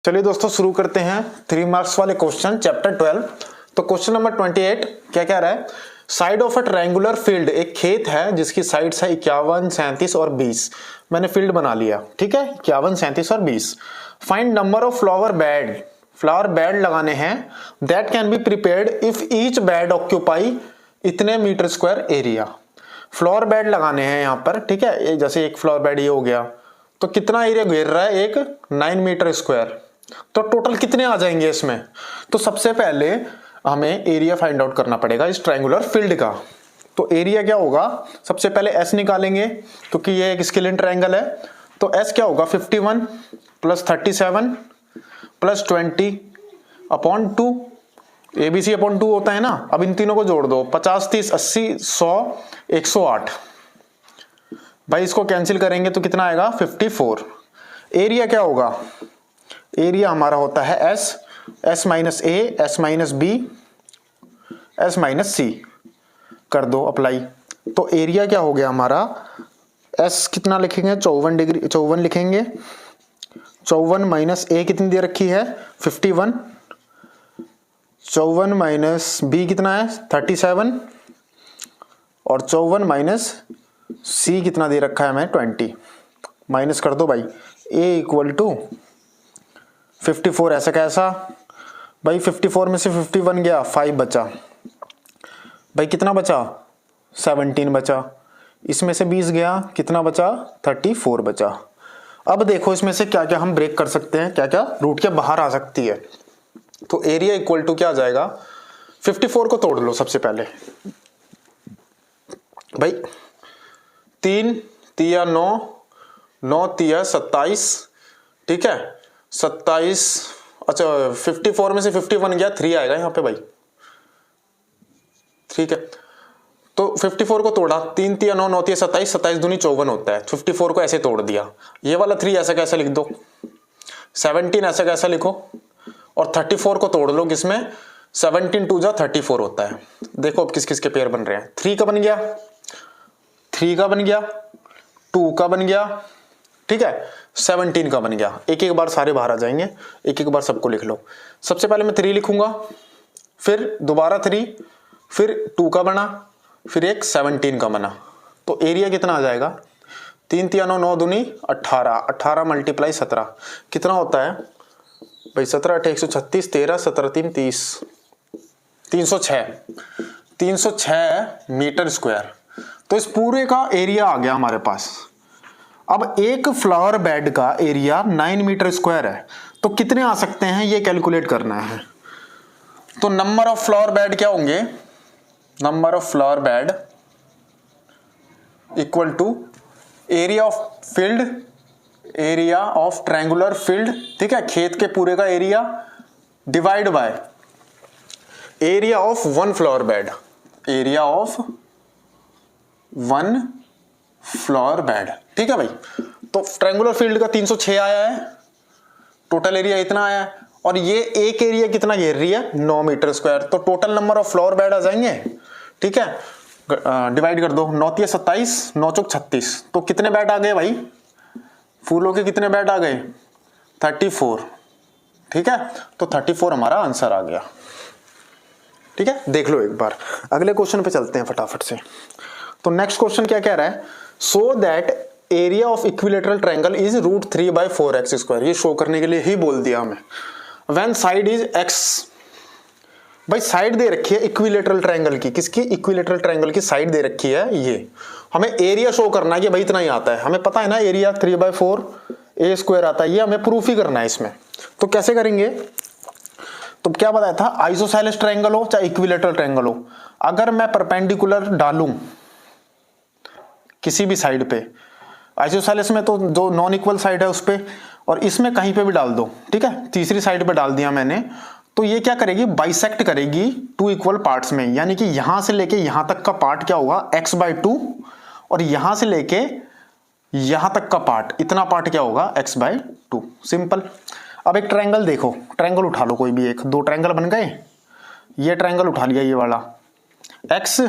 चलिए दोस्तों शुरू करते हैं 3 मार्क्स वाले क्वेश्चन चैप्टर 12। तो क्वेश्चन नंबर 28 क्या कह रहा है, side of a triangular field, एक खेत है जिसकी साइड्स है 51, 37 और 20। मैंने फील्ड बना लिया, ठीक है, 51, 37 और 20। Find number of flower bed लगाने हैं that can be prepared if each bed occupy इतने metre square area. Flower bed लगाने हैं यहाँ पर, ठीक है, जैसे एक फ्लावर बेड ये हो गया तो कितना एरिया घेर रहा है, एक 9 मीटर स्क्वायर। तो टोटल कितने आ जाएंगे इसमें। तो सबसे पहले हमें एरिया फाइंड आउट करना पड़ेगा इस ट्रायंगुलर फील्ड का। तो एरिया क्या होगा, सबसे पहले एस निकालेंगे क्योंकि ये एक स्केलिन ट्रायंगल है। तो एस क्या होगा, 51 plus 37 plus 20 upon 2, ABC upon 2 होता है ना। अब इन तीनों को जोड़ दो, 50, 30, 80, 100, 108। भाई इसको कैंसिल करेंगे तो कितना आएगा, 54। एरिया क्या होगा, एरिया हमारा होता है S minus A, S minus B, S minus C. कर दो अप्लाई। तो एरिया क्या हो गया हमारा, एस कितना लिखेंगे, 54 डिग्री, 54 लिखेंगे। 54 माइनस ए कितनी दे रखी है, 51। 54 माइनस बी कितना है, 37। और 54 माइनस सी कितना दे रखा है हमें, 20। माइनस कर दो भाई, ए इक्वल टू 54 ऐसा कैसा भाई, 54 में से 51 गया, 5 बचा भाई, कितना बचा, 17 बचा। इसमें से 20 गया, कितना बचा, 34 बचा। अब देखो इसमें से क्या क्या हम ब्रेक कर सकते हैं, क्या क्या रूट के बाहर आ सकती है। तो एरिया इक्वल टू क्या आ जाएगा, 54 को तोड़ लो सबसे पहले भाई, 3 तिया 9, 9 तिया 27, ठीक है, 27। अच्छा 54 में से 51 गया, 3 आएगा यहाँ पे भाई, ठीक है। तो 54 को तोड़ा, 3 तिया 9, 9 तिया 27, 27 दूनी 54 होता है। 54 को ऐसे तोड़ दिया, ये वाला 3 ऐसा कैसा लिख दो, 17 ऐसा कैसा लिखो, और 34 को तोड़ लो, किसमें 17 2 जा 34 होता है। देखो अब किस किस के पेयर बन रहे हैं, 3 का बन गया, 3 का बन गया, 2 का बन गया, ठीक है, 17 का बन गया। एक एक बार सारे बाहर आ जाएंगे, एक एक बार सबको लिख लो। सबसे पहले मैं 3 लिखूंगा, फिर दोबारा 3, फिर 2 का बना, फिर एक 17 का बना। तो एरिया कितना आ जाएगा, 3 तिया 9, 9 दूनी 18, 18 मल्टीप्लाई 17 कितना होता है भाई, 17 8 136, 13 17 3 30, 306, 306 मीटर स्क्वायर। तो इस पूरे का एरिया आ गया हमारे पास। अब एक फ्लावर बेड का एरिया 9 मीटर स्क्वायर है, तो कितने आ सकते हैं ये कैलकुलेट करना है। तो नंबर ऑफ फ्लावर बेड क्या होंगे, number of flower bed equal to area of field, area of triangular field, ठीक है, खेत के पूरे का area divide by area of one flower bed, area of one flower bed, ठीक है भाई। तो ट्रायंगुलर फील्ड का 306 आया है, टोटल एरिया इतना आया है, और ये एक एरिया कितना घेर रही है, 9 मीटर स्क्वायर। तो total number of flower bed आ जाएंगे, ठीक है, डिवाइड कर दो, 9 तिया 27, 9 चौक 36। तो कितने बेड आ गए भाई, फूलों के कितने बेड आ गए, 34, ठीक है। तो 34 हमारा आंसर आ गया, ठीक है। देख लो एक बार, अगले क्वेश्चन पे चलते हैं फटाफट से। तो नेक्स्ट क्वेश्चन क्या कह रहा है, so that area of equilateral triangle is √3/4x²। ये शो करने के लिए ही बोल दिया हमें। व्हेन साइड इज x, भाई साइड दे रखी है इक्विलेटरल ट्रायंगल की, किसकी, इक्विलेटरल ट्रायंगल की साइड दे रखी है ये। हमें एरिया शो करना है कि भाई इतना ही आता है, हमें पता है ना एरिया 3/4a² आता है, ये हमें प्रूफ ही करना है इसमें। तो कैसे करेंगे, तो क्या बताया था, आइसोसेलेस ट्रायंगल हो चाहे इक्विलेटरल ट्रायंगल हो, अगर मैं परपेंडिकुलर डालूं किसी भी साइड पे, आइसोसेलेस में तो जो नॉन इक्वल साइड है उस पे, और इसमें कहीं पे भी डाल दो, ठीक है, तीसरी साइड पे डाल दिया मैंने, तो ये क्या करेगी, बाइसेक्ट करेगी 2 इक्वल पार्ट्स में। यानी कि यहां से लेके यहां तक का पार्ट क्या होगा, x/2, और यहां से लेके यहां तक का पार्ट, इतना पार्ट क्या होगा, x/2। सिंपल। अब एक ट्रायंगल देखो, ट्रायंगल उठा लो कोई भी एक, 2 ट्रायंगल बन गए, ये ट्रायंगल उठा लिया, ये वाला x,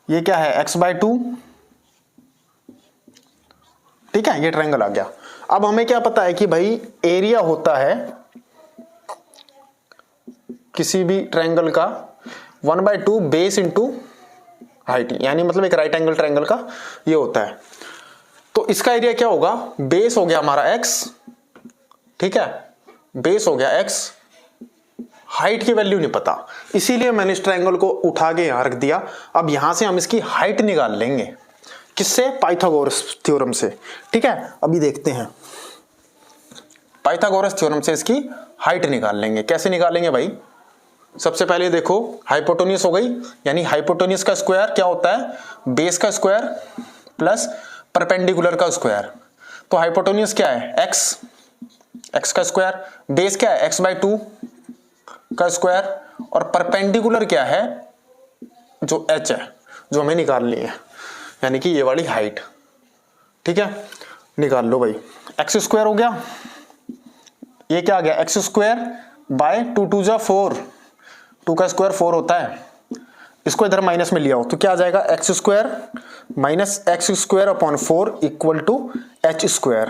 ये क्या है x/2, ठीक है, ये ट्रायंगल आ गया। अब हमें क्या पता है कि भाई एरिया होता है किसी भी ट्रायंगल का 1/2 बेस इंटू हाइट, यानी मतलब एक राइट एंगल ट्रायंगल का ये होता है। तो इसका एरिया क्या होगा, बेस हो गया हमारा x, ठीक है, बेस हो गया x, हाइट की वैल्यू नहीं पता, इसीलिए मैंने इस ट्रायंगल को उठा के यहां रख दिया। अब यहां से हम इसकी हाइट निकाल लेंगे, किससे, पाइथागोरस थ्योरम से, ठीक है। अभी देखते हैं, पाइथागोरस थ्योरम से इसकी हाइट निकाल लेंगे। कैसे निकालेंगे भाई, सबसे पहले देखो हाइपोटेन्यूज हो गई, यानी हाइपोटेन्यूज का स्क्वायर क्या होता है, बेस का स्क्वायर प्लस परपेंडिकुलर का स्क्वायर। तो हाइपोटेन्यूज क्या है, एक्स का स्क्वायर, बेस क्या है x/2 का स्क्वायर, और परपेंडिकुलर क्या है, जो h है, जो हमें निकालनी है, यानी कि ये वाली हाइट, ठीक है। निकाल लो भाई, x² हो गया, ये क्या आ गया, x² / 2 2 जा 4, 2 का स्क्वायर 4 होता है, इसको इधर माइनस में लिया हो तो क्या आ जाएगा, x² - x² upon 4 equal to h²।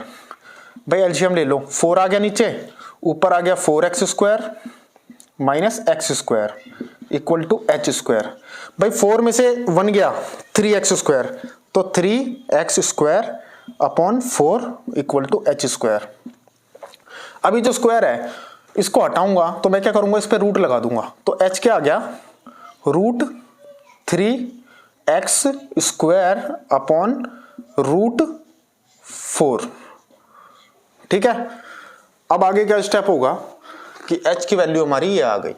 भाई एलसीएम ले लो, 4 आ गया नीचे, ऊपर आ गया 4x² - x² equal to h²। भाई 4 में से 1 गया, 3x², तो 3x² upon 4 equal to h²। अभी जो स्क्वायर है इसको हटाऊंगा तो मैं क्या करूंगा, इस पे रूट लगा दूंगा, तो h क्या आ गया, √3x² अपॉन √4, ठीक है। अब आगे क्या स्टेप होगा कि h की वैल्यू हमारी ये आ गई।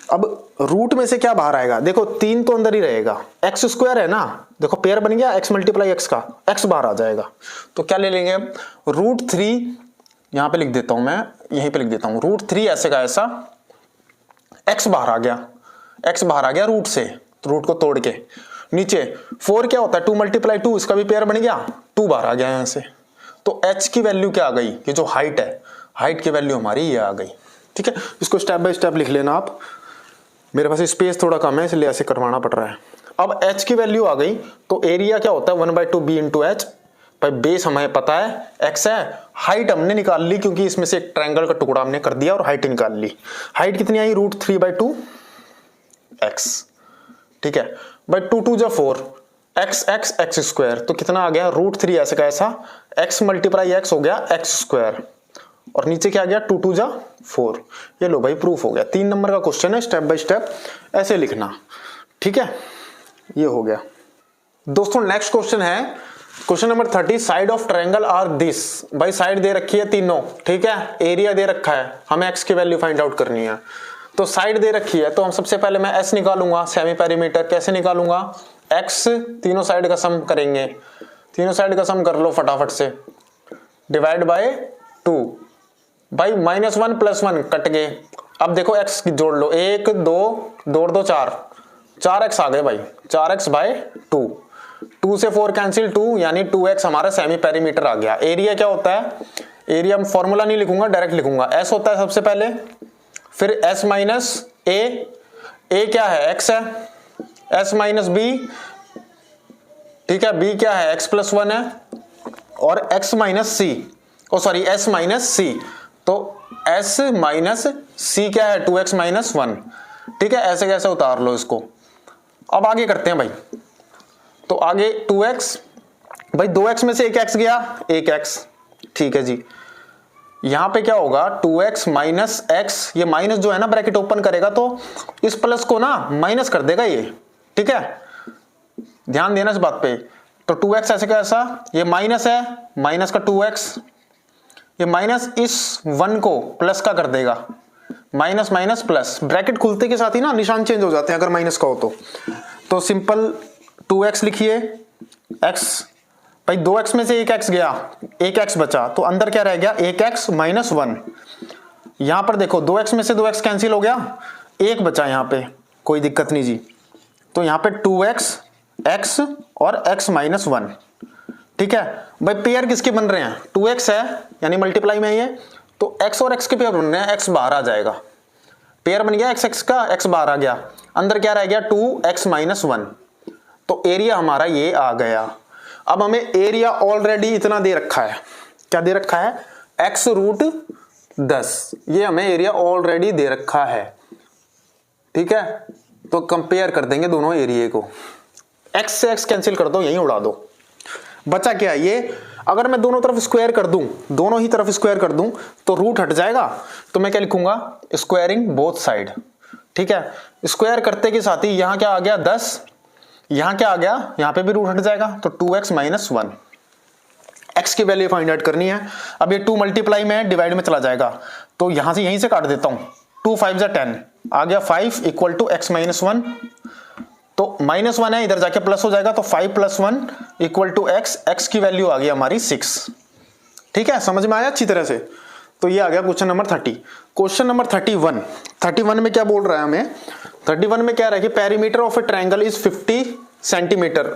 अब रूट में से क्या बाहर आएगा, देखो 3 तो अंदर ही रहेगा, x² है ना, देखो पेयर बन गया, x × x का, x बाहर आ जाएगा, तो क्या ले लेंगे, √3, यहां पे लिख देता हूं मैं, यहीं पे लिख देता हूं, √3 ऐसे का ऐसा, x बाहर आ गया, x बाहर आ गया रूट से, तो रूट को तोड़ के नीचे 4 क्या होता है, 2 × 2, इसका भी पेयर बन गया, 2 बाहर आ गया यहां से, तो h की वैल्यू क्या आ गई, ये जो हाइट है, हाइट की वैल्यू हमारी ये आ गई, ठीक है। इसको स्टेप बाय स्टेप लिख लेना आप, मेरे पास स्पेस थोड़ा कम है इसलिए ऐसे करवाना पड़ रहा है। अब h की वैल्यू आ गई, तो एरिया क्या होता है 1/2 b × h, भाई बेस हमें पता है x है, हाइट हमने निकाल ली क्योंकि इसमें से एक ट्रायंगल का टुकड़ा हमने कर दिया और हाइट निकाल ली। हाइट कितनी आई, √3/2 x, ठीक है, भाई 2 2 जा 4, x² तो कितना आ गया, √3 ऐसे का ऐसा, x × x हो गया x², और नीचे क्या आ गया, 2 2 जा 4। ये लो भाई प्रूफ हो गया, 3 नंबर का क्वेश्चन है, स्टेप बाय स्टेप ऐसे लिखना, ठीक है। ये हो गया दोस्तों। नेक्स्ट क्वेश्चन है question number 30, side of triangle are this. भाई साइड दे रखी है तीनों, ठीक है, एरिया दे रखा है, हमें x की वैल्यू फाइंड आउट करनी है। तो साइड दे रखी है तो हम सबसे पहले मैं s निकालूंगा, सेमी पेरीमीटर। कैसे निकालूंगा, x तीनों साइड का सम करेंगे, तीनों साइड का सम कर लो फटाफट से, डिवाइड बाय 2। भाई -1 + 1 कट गए, अब देखो x की जोड़ लो, 1 2 2 2 4, 4x आ गए भाई, 4x/2, 2 से 4 कैंसिल 2, यानी 2x हमारा सेमी पेरीमीटर आ गया। एरिया क्या होता है, एरिया में फॉर्मूला नहीं लिखूंगा, डायरेक्ट लिखूंगा, s होता है सबसे पहले, फिर s - a क्या है, x है, s - b, ठीक है, b क्या है, x + 1 है, और x - c, sorry s - c, तो s - c क्या है, 2x - 1, ठीक है। ऐसे कैसे उतार लो इसको। अब आगे करते हैं भाई, तो आगे 2x, भाई 2x में से 1x गया, 1x, ठीक है जी। यहां पे क्या होगा, 2x - x, ये माइनस जो है ना ब्रैकेट ओपन करेगा तो इस प्लस को ना माइनस कर देगा ये, ठीक है, ध्यान देना इस बात पे। तो 2x ऐसे कैसा, ये माइनस है, माइनस का 2x, ये माइनस इस 1 को प्लस का कर देगा, माइनस माइनस प्लस, ब्रैकेट खुलते के साथ ही ना निशान चेंज हो जाते हैं अगर माइनस का हो तो सिंपल 2x लिखिए, x, भाई 2x में से 1x गया, 1x बचा, तो अंदर क्या रह गया, 1x - 1। यहां पर देखो 2x में से 2x कैंसिल हो गया, 1 बचा यहां पे, कोई दिक्कत नहीं जी। तो यहां पे 2x, x और x - 1, ठीक है। भाई पेयर किसके बन रहे हैं, 2x है यानी मल्टीप्लाई में ये, तो x और x के पेयर बन रहे हैं, x बाहर आ जाएगा, पेयर बन गया x x का, x बाहर आ गया, अंदर क्या रह गया, 2x - 1, तो एरिया हमारा ये आ गया। अब हमें एरिया ऑलरेडी इतना दे रखा है, क्या दे रखा है, x रूट 10, ये हमें एरिया ऑलरेडी दे रखा है। ठीक है, तो कंपेयर कर देंगे दोनों एरिया को, x से x कैंसिल कर दो, यहीं उड़ा दो, बचा क्या ये। अगर मैं दोनों तरफ स्क्वायर कर दूं, दोनों ही तरफ स्क्वायर कर दूं तो रूट हट जाएगा, तो मैं क्या लिखूंगा, स्क्वायरिंग बोथ साइड। ठीक है, स्क्वायर करते के साथ ही यहां क्या आ गया 10, यहां क्या आ गया, यहां पे भी रूट हट जाएगा, तो 2x माइनस 1, x की वैल्यू फाइंड आउट करनी है। अब ये 2 मल्टीप्लाई में डिवाइड में चला जाएगा, तो यहां से यहीं से काट देता हूं, 2 5 जा 10 आ गया 5 इक्वल टू x माइनस 1, तो -1 है, इधर जाके प्लस हो जाएगा, तो 5 + 1 इक्वल टू x, x की वैल्यू आ गई हमारी 6। ठीक है, समझ में आया अच्छी तरह से। तो ये आ गया क्वेश्चन नंबर 30। क्वेश्चन नंबर 31 में क्या बोल रहा है हमें, 31 में क्या रहा है कि perimeter of A triangle is 50 centimetre.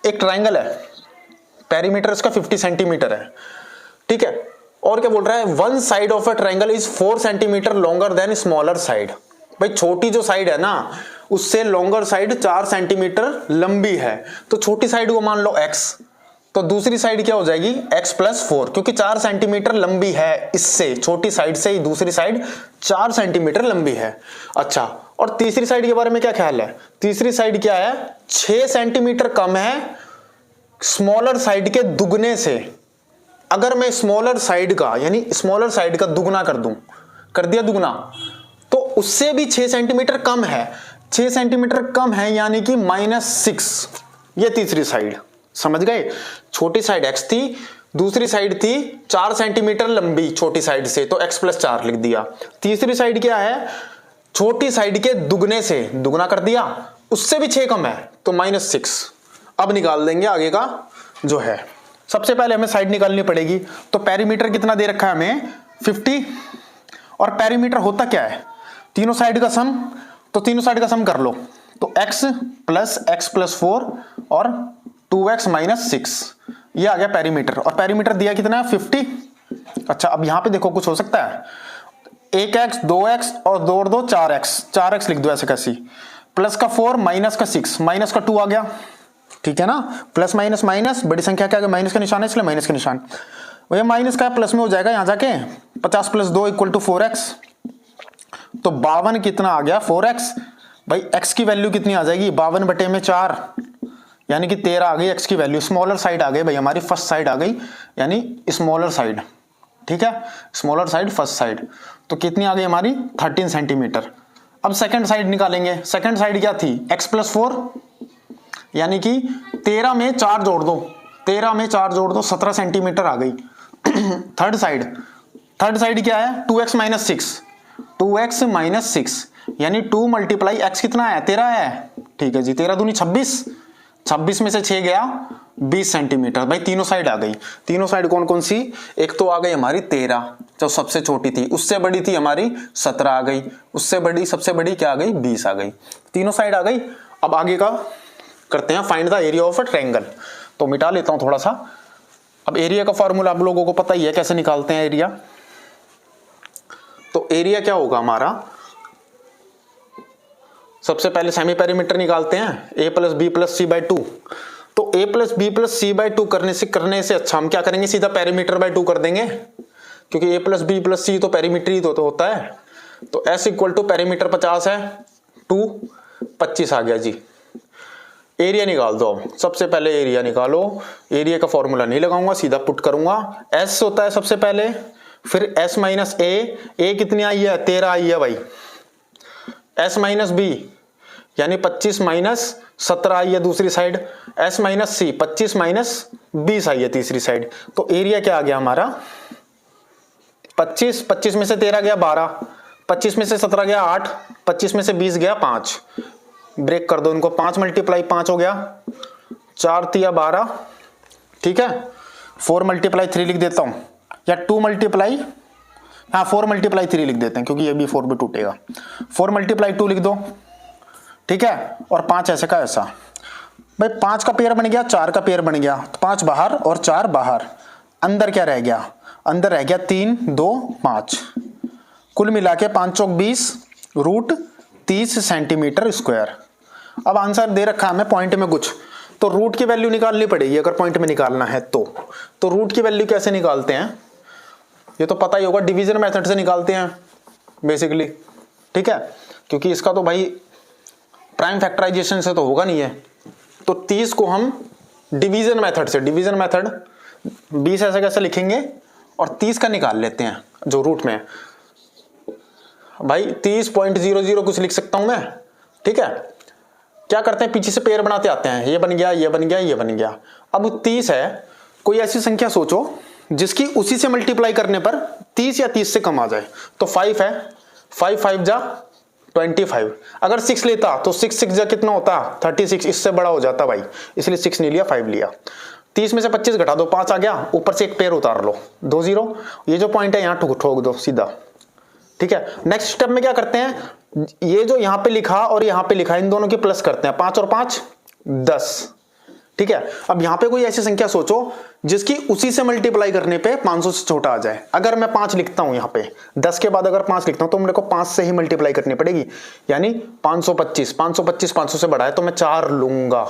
एक ट्रायंगल है, पेरीमीटर इसका 50 सेंटीमीटर है। ठीक है, और क्या बोल रहा है, one side of A triangle is 4 centimetre longer than smaller side. भाई छोटी जो साइड है ना, उससे लॉन्गर साइड 4 सेंटीमीटर लंबी है, तो छोटी साइड को मान लो x, तो दूसरी साइड क्या हो जाएगी x + 4, क्योंकि 4 सेंटीमीटर लंबी है, इससे छोटी साइड से ही दूसरी साइड 4 सेंटीमीटर लंबी है। अच्छा, और तीसरी साइड के बारे में क्या ख्याल है, तीसरी साइड क्या है, 6 सेंटीमीटर कम है स्मॉलर साइड के दुगने से। अगर मैं स्मॉलर साइड का, यानी स्मॉलर साइड का दुगना कर दूं, कर दिया दुगना, तो उससे भी 6 सेंटीमीटर कम है, 6 सेंटीमीटर कम है, यानी कि -6। ये तीसरी साइड, समझ गए। छोटी साइड x थी, दूसरी साइड थी 4 सेंटीमीटर लंबी छोटी साइड से, तो x + 4 लिख दिया। तीसरी साइड क्या है, छोटी साइड के दुगने से, दुगना कर दिया, उससे भी 6 कम है, तो -6। अब निकाल देंगे आगे का जो है। सबसे पहले हमें साइड निकालनी पड़ेगी, तो पेरीमीटर कितना दे रखा है हमें 50, और पेरीमीटर होता क्या है, तीनों साइड का सम, तो तीनों साइड का सम कर लो, तो x + 4 और 2x - 6, ये आ गया पेरीमीटर। और पेरीमीटर दिया कितना है 50। अच्छा, अब यहां पे देखो कुछ हो सकता है, 1x 2x और 2 और 2 4x लिख दो ऐसे कैसी, प्लस का 4 माइनस का 6 माइनस का 2 आ गया। ठीक है ना, प्लस माइनस माइनस, बड़ी संख्या क्या, माइनस का निशान है इसलिए माइनस का निशान, वो माइनस का प्लस में हो जाएगा यहां जाके, 50 + 2 = 4x, तो 52 कितना आ गया 4x। भाई x की वैल्यू कितनी आ जाएगी, 52/4, यानी कि 13 आ गई x की वैल्यू। स्मॉलर साइड आ गई भाई हमारी, फर्स्ट साइड आ गई, यानी स्मॉलर साइड। ठीक है, स्मॉलर साइड फर्स्ट साइड, तो कितनी आ गई हमारी 13 सेंटीमीटर। अब सेकंड साइड निकालेंगे, सेकंड साइड क्या थी, x + 4, यानी कि 13 में 4 जोड़ दो, 13 में 4 जोड़ दो, 17 सेंटीमीटर आ गई। थर्ड साइड क्या है, 2x - 6, 2x - 6, यानी 2 × x कितना है 13 है। ठीक है जी, 13 दूनी 26, 26 में से 6 गया 20 सेंटीमीटर। भाई तीनों साइड आ गई। तीनों साइड कौन कौन सी, एक तो आ गई हमारी 13 जो सबसे छोटी थी, उससे बड़ी थी हमारी 17 आ गई, उससे बड़ी सबसे बड़ी क्या आ गई 20 आ गई, तीनों साइड आ गई। अब आगे का करते हैं, find the area of a triangle. तो मिटा लेता हूं थोड़ा सा। अब एरिया का फॉर्मूला आप लोगों को पता ही है कैसे निकालते हैं एरिया। तो एरिया क्या होगा हमारा, सबसे पहले सेमी पेरीमीटर निकालते हैं, a + b + c/2। तो a + b + c/2 करने से अच्छा हम क्या करेंगे, सीधा पेरीमीटर बाय 2 कर देंगे, क्योंकि a + b + c तो पेरीमीटर ही तो होता है। तो s = पेरीमीटर 50 है, 2 25 आ गया जी। एरिया निकाल दो। अब सबसे पहले एरिया निकालो, एरिया का फॉर्मूला नहीं लगाऊंगा, सीधा पुट करूंगा। s होता है सबसे पहले, फिर s - a कितनी आई है 13 आई है भाई, s - b यानी 25 - 17 आई है दूसरी साइड, s - c 25 - 20 आई है तीसरी साइड। तो एरिया क्या आ गया हमारा 25, 25 में से 13 गया 12, 25 में से 17 गया 8, 25 में से 20 गया 5, ब्रेक कर दो इनको, 5 × 5 हो गया, 4 × 12। ठीक है, 4 × 3 लिख देता हूं, या 2 × 4 × 3 लिख देते हैं, क्योंकि ये भी 4 भी टूटेगा। 4 × 2 लिख दो, ठीक है, और 5 ऐसे का ऐसा। भाई 5 का पेयर बन गया, 4 का पेयर बन गया, तो 5 बाहर और 4 बाहर, अंदर क्या रह गया, अंदर रह गया 3 2 5, कुल मिला के 5 × 20 √30 सेंटीमीटर स्क्वायर। अब आंसर दे रखा है हमें पॉइंट में कुछ, तो रूट की वैल्यू निकालनी पड़ेगी अगर पॉइंट में निकालना है तो रूट की वैल्यू कैसे निकालते हैं, ये तो पता ही होगा, डिवीजन मेथड से निकालते हैं बेसिकली, ठीक है, क्योंकि इसका तो भाई प्राइम फैक्टराइजेशन से तो होगा नहीं है। तो 30 को हम डिवीजन मेथड से, डिवीजन मेथड 20 ऐसे कैसे लिखेंगे और 30 का निकाल लेते हैं जो रूट में है। भाई 30.00 कुछ लिख सकता हूं मैं, ठीक है। क्या करते हैं, पीछे से पेयर बनाते आते हैं, ये बन गया, ये बन गया, ये बन गया। अब 30 है, कोई ऐसी संख्या सोचो जिसकी उसी से मल्टीप्लाई करने पर 30 या 30 से कम आ जाए। तो 5 है, 5 5 जा 25। अगर 6 लेता तो 6 6 जा कितना होता, 36, इससे बड़ा हो जाता भाई, इसलिए 6 नहीं लिया, 5 लिया। 30 में से 25 घटा दो, 5 आ गया, ऊपर से एक पेयर उतार लो, 2 0। ये जो पॉइंट है यहां ठोक दो सीधा, ठीक है। नेक्स्ट स्टेप में क्या करते हैं, ये जो यहां पे लिखा और यहां पे लिखा इन दोनों की प्लस करते हैं, 5 और 5 10, ठीक है। अब यहां पे कोई ऐसी संख्या सोचो जिसकी उसी से मल्टीप्लाई करने पे 500 से छोटा आ जाए। अगर मैं 5 लिखता हूं यहां पे, 10 के बाद अगर 5 लिखता हूं तो मेरे को 5 से ही मल्टीप्लाई करनी पड़ेगी, यानी 525। 525 500 से बड़ा है तो मैं 4 लूंगा,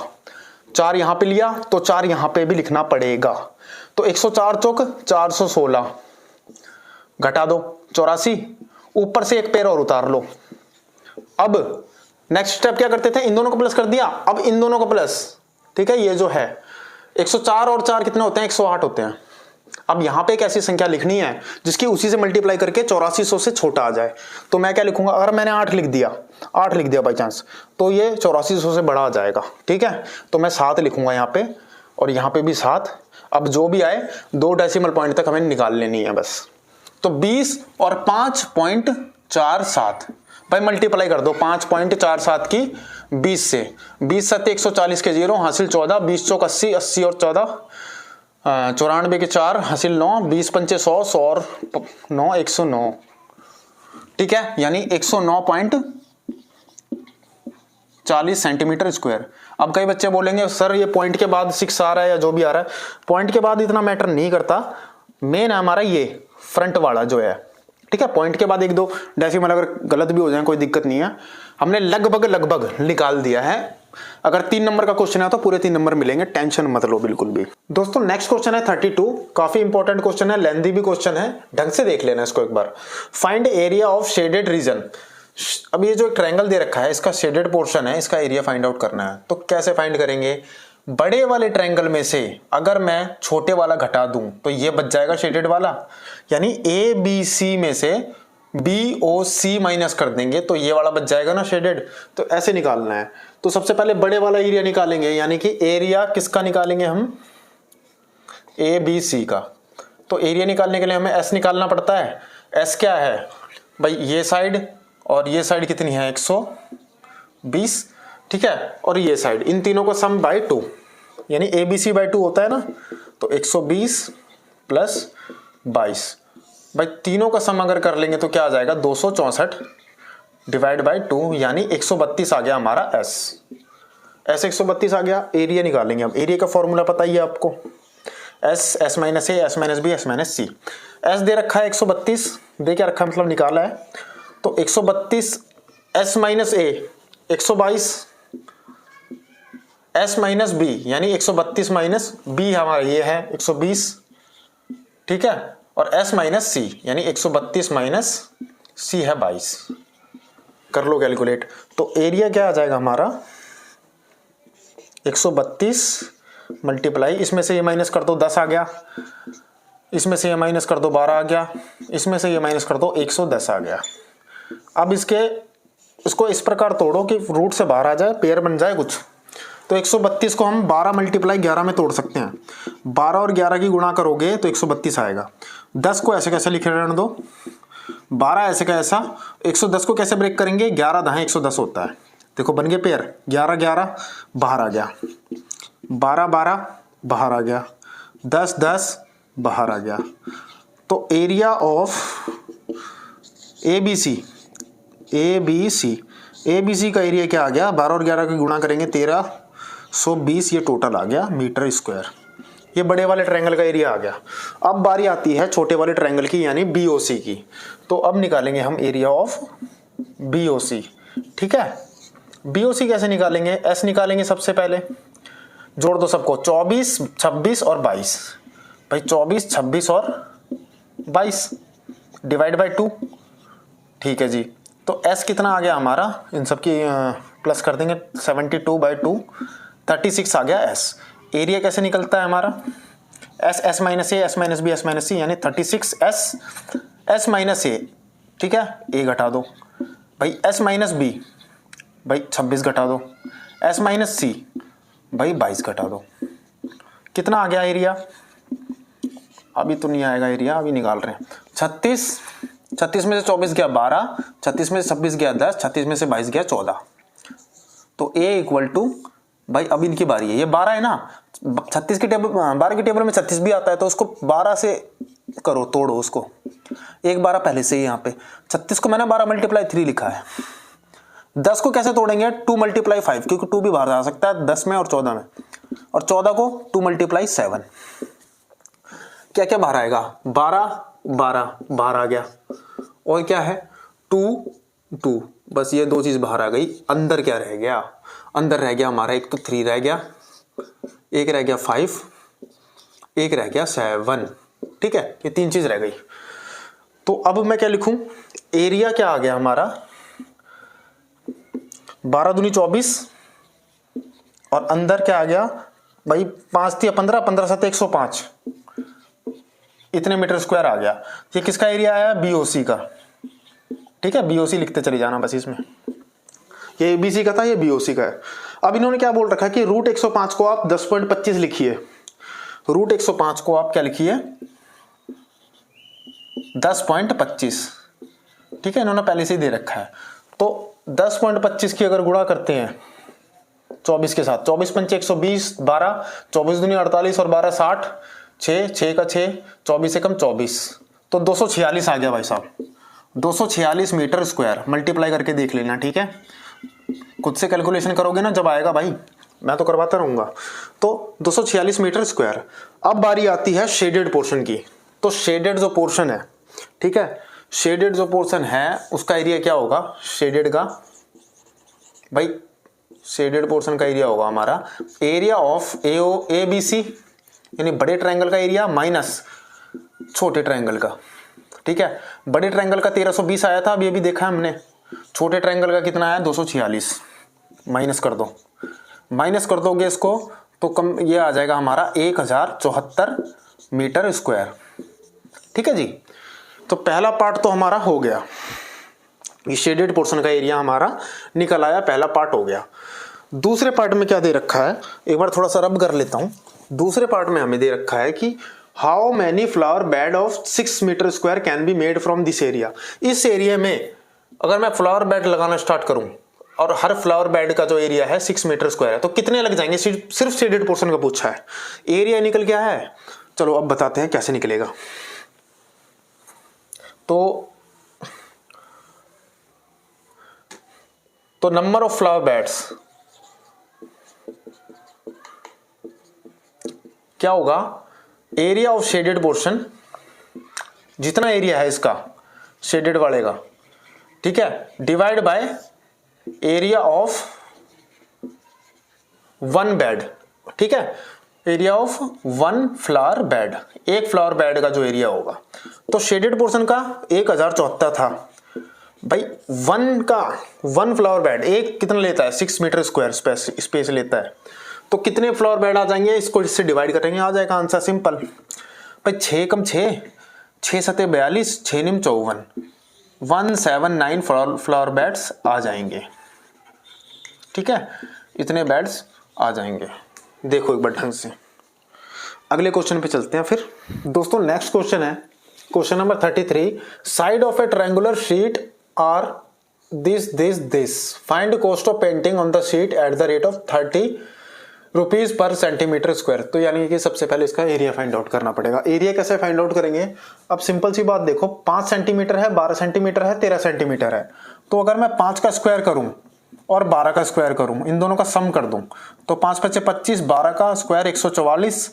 4 यहां पे लिया तो 4 यहां पे भी लिखना पड़ेगा। तो 104 चौक 416, घटा दो 84, ऊपर से एक पेयर और उतार लो। अब नेक्स्ट स्टेप क्या करते थे, इन दोनों को प्लस कर दिया, अब इन दोनों को प्लस, ठीक है। ये जो है 104 और 4 कितने होते हैं, 108 होते हैं। अब यहां पे एक ऐसी संख्या लिखनी है जिसकी उसी से मल्टीप्लाई करके 8400 से छोटा आ जाए। तो मैं क्या लिखूंगा, अगर मैंने 8 लिख दिया बाई चांस, तो ये 8400 से बड़ा आ जाएगा, ठीक है। तो मैं 7 लिखूंगा यहां पे, और यहां पे भी 7। अब जो भी आए 2 डेसिमल पॉइंट तक हमें निकाल लेनी है बस। तो 20 और 5.47, भाई मल्टीप्लाई कर दो 5.47 की 20 से, 20 7 140 के 0 हासिल 14, 20 चौक 80, 80 और 14 94 के 4 हासिल 9, 20 पंचे 100, 100 और 9 109, ठीक है, यानी 109.40 सेंटीमीटर स्क्वायर। अब कई बच्चे बोलेंगे सर ये पॉइंट के बाद 6 आ रहा है या जो भी आ रहा है, पॉइंट के बाद इतना मैटर नहीं करता, मेन है हमारा ये फ्रंट वाला जो है, ठीक है। पॉइंट के बाद 1-2 डेसिमल अगर गलत भी हो जाए कोई दिक्कत नहीं है, हमने लगभग निकाल दिया है। अगर 3 नंबर का क्वेश्चन है तो पूरे 3 नंबर मिलेंगे, टेंशन मत लो बिल्कुल भी। दोस्तों नेक्स्ट क्वेश्चन है 32, काफी इंपॉर्टेंट क्वेश्चन है, लेंथी भी क्वेश्चन है, ढंग से देख लेना इसको एक बार। Find area of shaded region. अब ये जो एक ट्रायंगल दे रखा है, इसका शेडेड पोर्शन है, इसका एरिया फाइंड आउट करना है। तो कैसे फाइंड करेंगे, बड़े वाले ट्रायंगल में से अगर मैं छोटे वाला घटा दूं तो ये बच जाएगा शेडेड वाला, यानी ABC में से BOC माइनस कर देंगे तो ये वाला बच जाएगा ना शेडेड। तो ऐसे निकालना है। तो सबसे पहले बड़े वाला एरिया निकालेंगे, यानी कि एरिया किसका निकालेंगे हम, ABC का। तो एरिया निकालने के लिए हमें S निकालना पड़ता है। S क्या है भाई, ये साइड और ये साइड कितनी है 120, ठीक है, और ये साइड, इन तीनों को सम बाय 2, यानी ABC बाय 2 होता है ना। तो 120 प्लस 22, भाई तीनों का सम अगर कर लेंगे तो क्या आ जाएगा 264 डिवाइड बाय 2, यानी 132 आ गया हमारा S 132 आ गया। एरिया निकालेंगे अब, एरिया का फॉर्मूला पता ही है आपको, S minus A, S minus B, S minus C। S दे रखा है 132, दे क्या रखा है मतलब निकाला है। तो 132 S minus A 122, S minus B यानी 132 माइनस B हमारा ये है 120, ठीक है, और S माइनस C यानी 132 माइनस C है 22। कर लो कैलकुलेट। तो एरिया क्या आ जाएगा हमारा 132 मल्टीप्लाई, इसमें से ये माइनस कर दो 10 आ गया, इसमें से ये माइनस कर दो 12 आ गया, इसमें से ये माइनस कर दो 110 आ गया। अब इसको इस प्रकार तोड़ो कि रूट से बाहर आ जाए, पेयर बन जाए कुछ। तो 132 को हम 12 मल्टीप्लाई 11 में तोड़ सकते हैं। 12 और 11 की गुणा करोगे तो 132 आएगा। 10 को ऐसे कैसे लिखे रहने दो, 12 ऐसे का ऐसा। 110 को कैसे ब्रेक करेंगे, 11 दाएं 110 होता है, देखो बन गए पेयर। 11 11 बाहर आ गया, 12 12 बाहर आ गया, 10 10 बाहर आ गया। तो एरिया ऑफ ABC का एरिया क्या आ गया, 12 और 11 की गुणा करेंगे 1320, ये टोटल आ गया मीटर स्क्वायर। ये बड़े वाले ट्रायंगल का एरिया आ गया। अब बारी आती है छोटे वाले ट्रायंगल की, यानी BOC की। तो अब निकालेंगे हम एरिया ऑफ BOC, ठीक है। BOC कैसे निकालेंगे, S निकालेंगे सबसे पहले। जोड़ दो सबको, 24, 26 और 22। भाई 24, 26 और 22 डिवाइड बाय 2। ठीक है जी, तो s कितना आ गया हमारा, इन सब की प्लस कर देंगे, 72/2 36 आ गया s। एरिया कैसे निकलता है हमारा, s minus A, s minus B, s minus C, यानी 36s s माइनस ए। ठीक है, a घटा दो भाई, s माइनस बी भाई 26 घटा दो, s माइनस सी भाई 22 घटा दो। कितना आ गया एरिया, अभी तो नहीं आएगा एरिया, अभी निकाल रहे हैं। 36 में से 24 गया 12, 36 में से 26 गया 10, 36 में से 22 गया 14। तो a इक्वल टू, भाई अब इनकी बारी है, ये 12 है ना, 36 की टेबल, 12 की टेबल में 36 भी आता है, तो उसको 12 से करो, तोड़ो उसको, एक 12 पहले से ही यहाँ पे, 36 को मैंने 12 × 3 लिखा है। 10 को कैसे तोड़ेंगे, 2 × 5, क्योंकि 2 भी बाहर आ सकता है 10 में और 14 में, और 14 को 2 × 7। क्या क्या बाहर आएगा, 12 बाहर आ गया, और क्या है 2, बस ये दो चीज बाहर आ गई। अंदर क्या रह गया, अंदर रह गया हमारा, एक तो 3 रह गया, एक रह गया 5, एक रह गया 7। ठीक है, ये 3 चीज रह गई। तो अब मैं क्या लिखूं, एरिया क्या आ गया हमारा, 12 दूनी 24, और अंदर क्या आ गया भाई, 5 × 15, 15 × 7 105, इतने मीटर स्क्वायर आ गया। ये किसका एरिया आया, बीओसी का। ठीक है, बीओसी लिखते चले जाना बस इसमें, ये एबीसी का था, ये बीओसी का है। अब इन्होंने क्या बोल रखा है कि रूट 105 को आप 10.25 लिखिए, रूट 105 को आप क्या लिखिए 10.25। ठीक है, इन्होंने पहले से ही दे रखा है। तो 10.25 की अगर गुणा करते हैं 24 के साथ, 24 × 5 = 120, 12, 24 दूनी 48 और 12 60, 6 का 6, 24 से कम 24, तो 246 आ गया भाई साहब, 246 मीटर स्क्वायर। मल्टीप्लाई करके देख लेना, ठीक है, खुद से कैलकुलेशन करोगे ना जब आएगा भाई, मैं तो करवाता रहूंगा। तो 246 मीटर स्क्वायर। अब बारी आती है शेडेड पोर्शन की। तो शेडेड जो पोर्शन है, ठीक है, शेडेड जो पोर्शन है उसका एरिया क्या होगा, शेडेड का भाई, शेडेड पोर्शन का एरिया होगा हमारा area of A B C, यानी बड़े ट्रायंगल का एरिया माइनस छोटे ट्रायंगल का। ठीक है, बड़े ट्रायंगल का 1320 आया था, अब ये भी देखा हमने। छोटे ट्रायंगल का कितना आया 246, माइनस कर दो, माइनस कर दोगे इसको तो कम ये आ जाएगा हमारा 1074 मीटर स्क्वायर। ठीक है जी, तो पहला पार्ट तो हमारा हो गया, ये शेडेड पोर्शन का एरिया हमारा निकल आया, पहला पार्ट हो गया। दूसरे पार्ट में क्या दे रखा है, एक बार थोड़ा सा रब कर लेता हूं। दूसरे पार्ट में हमें दे रखा है कि how many flower bed of 6 metre square can be made from this area. इस एरिया में अगर मैं फ्लावर बेड लगाना स्टार्ट करूं और हर फ्लावर बेड का जो एरिया है 6 मीटर स्क्वायर है, तो कितने लग जाएंगे, सिर्फ शेडेड पोर्शन का पूछा है, एरिया निकल गया है। चलो अब बताते हैं कैसे निकलेगा। तो नंबर ऑफ फ्लावर बेड्स क्या होगा, एरिया ऑफ शेडेड पोर्शन, जितना एरिया है इसका शेडेड वाले का, ठीक है, divide by area of 1 bed. ठीक है, एरिया ऑफ 1 फ्लावर बेड, एक फ्लावर बेड का जो एरिया होगा। तो शेडेड पोर्शन का 1074 था भाई, 1 फ्लावर बेड एक कितना लेता है 6 मीटर स्क्वायर स्पेस लेता है, तो कितने फ्लावर बेड आ जाएंगे, इसको इससे डिवाइड करेंगे, आ जाएगा आंसर सिंपल भाई। 6 × 6, 6 × 7 = 42, 6 × 9 = 54, 179 फ्लावर बेड्स आ जाएंगे। ठीक है, इतने बेड्स आ जाएंगे। देखो एक बार ढंग से, अगले क्वेश्चन पे चलते हैं फिर दोस्तों। नेक्स्ट क्वेश्चन है question number 33। Side of a triangular sheet are this, find cost of painting on the sheet at the rate of 30 rupees per centimetre square. तो यानी कि सबसे पहले इसका एरिया फाइंड आउट करना पड़ेगा। एरिया कैसे फाइंड आउट करेंगे, अब सिंपल सी बात देखो, 5 सेंटीमीटर है, 12 सेंटीमीटर है, 13 सेंटीमीटर है। तो अगर मैं 5 का स्क्वायर करूं और 12 का स्क्वायर करूं, इन दोनों का सम कर दूं, तो 5 × 5 = 25, 12 का स्क्वायर 144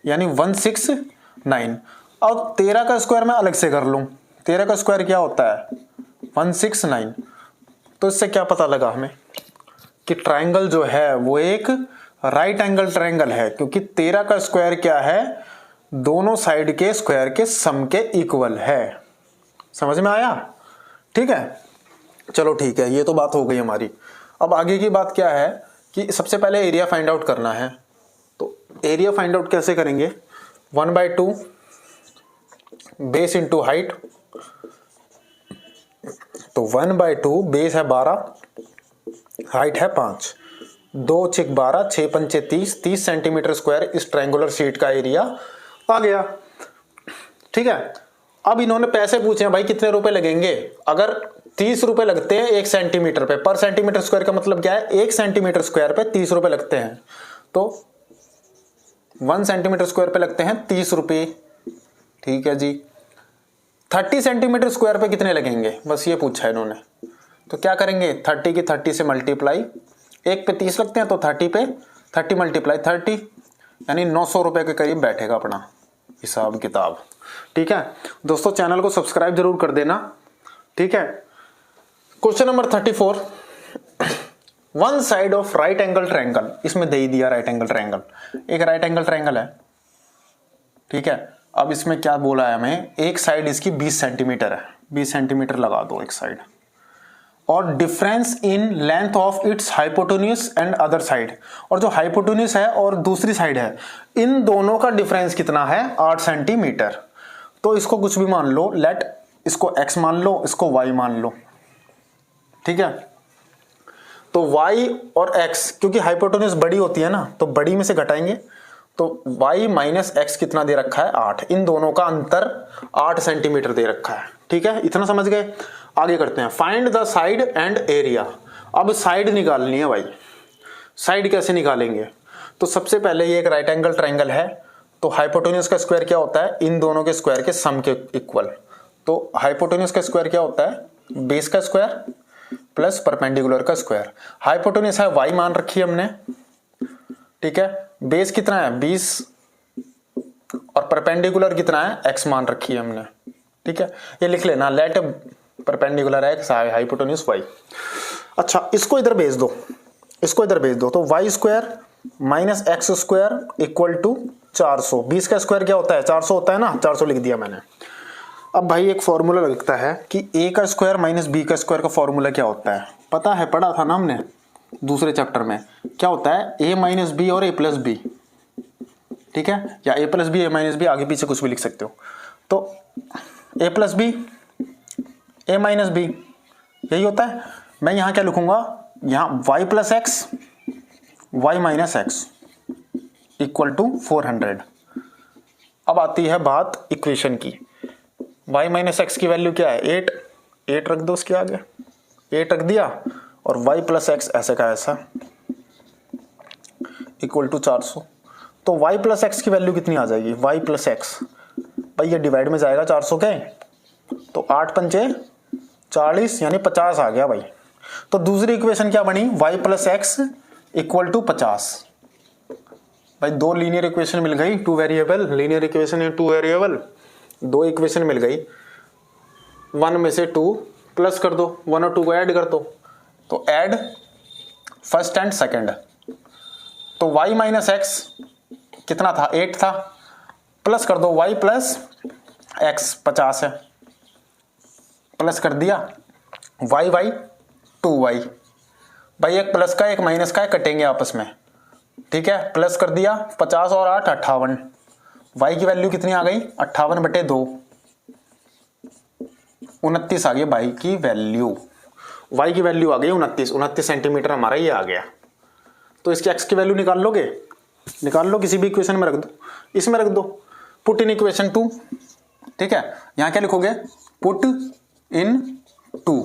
यानी 169। और 13 का स्क्वायर मैं अलग से कर लूं, 13 का स्क्वायर क्या होता है 169। तो इससे क्या पता लगा हमें कि ट्राइंगल जो है वो एक राइट एंगल ट्रायंगल है, क्योंकि 13 का स्क्वायर क्या है, दोनों साइड के स्क्वायर के सम के इक्वल है। समझ में आया? ठीक है, चलो ठीक है, ये तो बात हो गई हमारी। अब आगे की बात क्या है कि सबसे पहले एरिया फाइंड आउट करना है। तो एरिया फाइंड आउट कैसे करेंगे? 1/2 बेस इंटू हाइट। तो 1/2 बेस है 12, हाइट है 5, 2 × 12, 6 × 5 30 सेंटीमीटर स्क्वायर इस ट्रायंगुलर शीट का एरिया आ गया। ठीक है, अब इन्होंने पैसे पूछे हैं भाई कितने रुपए लगेंगे। अगर 30 रुपए लगते हैं 1 सेंटीमीटर पे, पर सेंटीमीटर स्क्वायर का मतलब क्या है, 1 सेंटीमीटर स्क्वायर पे 30 रुपए लगते हैं, तो 1 सेंटीमीटर स्क्वायर पे लगते हैं 30 रुपए। ठीक है जी, 30 सेंटीमीटर स्क्वायर पे कितने लगेंगे, बस ये पूछा है इन्होंने। तो क्या करेंगे, 30 की 30 से मल्टीप्लाई, 1 पे 30 लगते हैं तो 30 पे 30 मल्टीप्लाई 30, यानी 900 रुपए के करीब बैठेगा अपना हिसाब किताब। ठीक है दोस्तों, चैनल को सब्सक्राइब जरूर कर देना। ठीक है, question number 34, one side of right angle triangle, इसमें दे ही दिया राइट एंगल ट्रायंगल, एक राइट एंगल ट्रायंगल है। ठीक है, अब इसमें क्या बोला है हमें, एक साइड इसकी 20 सेंटीमीटर है, 20 सेंटीमीटर लगा दो एक साइड, और difference in length of its hypotenuse and other side, और जो हाइपोटेन्यूज है और दूसरी साइड है, इन दोनों का डिफरेंस कितना है, 8 सेंटीमीटर। तो इसको कुछ भी मान लो, लेट इसको x मान लो, इसको y मान लो। ठीक है, तो y और x, क्योंकि हाइपोटेन्यूज बड़ी होती है ना, तो बड़ी में से घटाएंगे, तो y माइनस x कितना दे रखा है, 8। इन दोनों का अंतर 8 सेंटीमीटर दे रखा है। ठीक है, इतना समझ गए। आगे करते हैं, find the side and area. अब साइड निकालनी है भाई, साइड कैसे निकालेंगे, तो सबसे पहले ये एक राइट एंगल ट्रायंगल है, तो हाइपोटेन्यूज का स्क्वायर क्या होता है, इन दोनों के स्क्वायर के सम के इक्वल। तो हाइपोटेन्यूज का स्क्वायर क्या होता है, बेस का स्क्वायर प्लस परपेंडिकुलर का स्क्वायर। हाइपोटेन्यूज है y मान रखी है हमने। ठीक है, बेस कितना है 20 और परपेंडिकुलर कितना है x मान रखी है हमने। ठीक है, ये लिख लेना, let perpendicular x hypotenuse y। अच्छा, इसको इधर भेज दो, इसको इधर भेज दो, तो y square minus x square equal to 400। 20 का स्क्वायर क्या होता है, 400 होता है ना, 400 लिख दिया मैंने। अब भाई एक फॉर्मूला लगता है कि a का स्क्वायर माइनस b का स्क्वायर का फॉर्मूला क्या होता है, पता है, पढ़ा था ना हमने दूसरे चैप्टर में। क्या होता है, a माइनस बी और a प्लस बी। ठीक है, या a plus b, a minus b, आगे पीछे कुछ भी लिख सकते हो। तो a plus b, a minus b, यही होता है। मैं यहाँ क्या लिखूंगा, यहाँ y plus x, y minus x equal to 400। अब आती है बात इक्वेशन की, y माइनस एक्स की वैल्यू क्या है, 8 रख दो उसके आगे, 8 रख दिया, और y प्लस एक्स ऐसे का ऐसा इक्वल टू 400। तो y प्लस एक्स की वैल्यू कितनी आ जाएगी, y प्लस एक्स, भाई ये डिवाइड में जाएगा 400 के, तो 8 पंचे 40 यानी 50 आ गया भाई। तो दूसरी इक्वेशन क्या बनी, y plus x equal to 50। भाई दो लीनियर इक्वेशन मिल गई, 2 वेरिएबल लीनियर इक्वेशन है, 2 वेरिएबल, 2 इक्वेशन मिल गई। 1 में से 2 प्लस कर दो, 1 और 2 को ऐड कर दो, तो ऐड फर्स्ट एंड सेकंड। तो y माइनस एक्स कितना था, 8 था, प्लस कर दो y प्लस एक्स 50 है, प्लस कर दिया, y 2y, भाई एक प्लस का एक माइनस का कटेंगे आपस में। ठीक है, प्लस कर दिया, 50 और 8 58, y की वैल्यू कितनी आ गई, 58/2, 29 आ गई y की वैल्यू। y की वैल्यू आ गई 29 सेंटीमीटर हमारा ये आ गया। तो इसकी x की वैल्यू निकाल लोगे, निकाल लो, किसी भी इक्वेशन में रख दो, इसमें रख दो, पुट इन इक्वेशन 2। ठीक है, यहां क्या लिखोगे, पुट इन 2,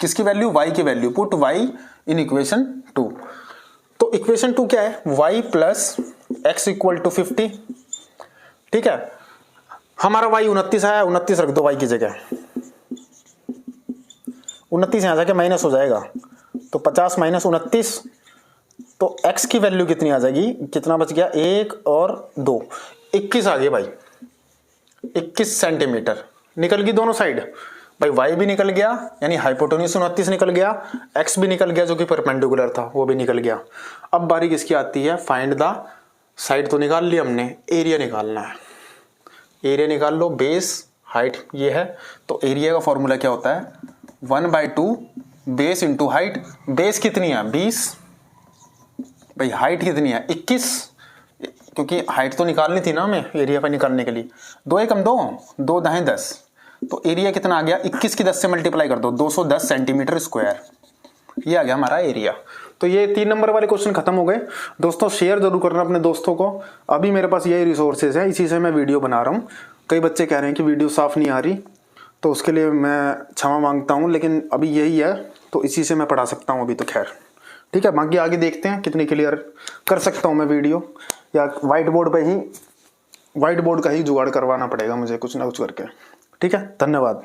किसकी वैल्यू, y की value, put y in equation 2। तो इक्वेशन 2 क्या है, y plus x equal to 50। ठीक है, हमारा y 29 आया, 29 रख दो y की जगह, 29 यहां जाके माइनस हो जाएगा, तो 50 माइनस 29, तो x की वैल्यू कितनी आ जाएगी, कितना बच गया, 1 और 2, 21 आ गई भाई, 21 सेंटीमीटर निकल गई दोनों साइड। भाई y भी निकल गया, यानी हाइपोटेन्यूज 29 निकल गया, x भी निकल गया जो कि परपेंडिकुलर था वो भी निकल गया। अब बारी किसकी आती है, फाइंड द साइड तो निकाल लिया हमने, एरिया निकालना है। एरिया निकाल लो, बेस हाइट ये है, तो एरिया का फॉर्मूला क्या होता है 1/2 बेस इंटू हाइट। बेस कितनी है 20, भाई हाइट कितनी है 21, क्योंकि हाइट तो निकालनी थी ना हमें एरिया पे निकालने के लिए। 2 एकम 2, 2 दाएं 10, तो एरिया कितना आ गया 21 की 10 से मल्टीप्लाई कर दो 210 सेंटीमीटर स्क्वायर, ये आ गया हमारा एरिया। तो ये 3 नंबर वाले क्वेश्चन खत्म हो गए। दोस्तों शेयर जरूर करना अपने दोस्तों को। अभी मेरे पास यही रिसोर्सेज है, इसी से मैं वीडियो बना रहा हूँ। कई बच्चे कह रहे हैं कि वीडियो साफ नहीं आ रही, तो उसके लिए मैं क्षमा मांगता हूँ, लेकिन अभी यही है तो इसी से मैं पढ़ा सकता हूँ अभी तो। खैर ठीक है, बाकी आगे देखते हैं कितनी क्लियर कर सकता हूँ मैं वीडियो, या व्हाइट बोर्ड का ही जुगाड़ करवाना पड़ेगा मुझे कुछ ना कुछ करके। ठीक है, धन्यवाद।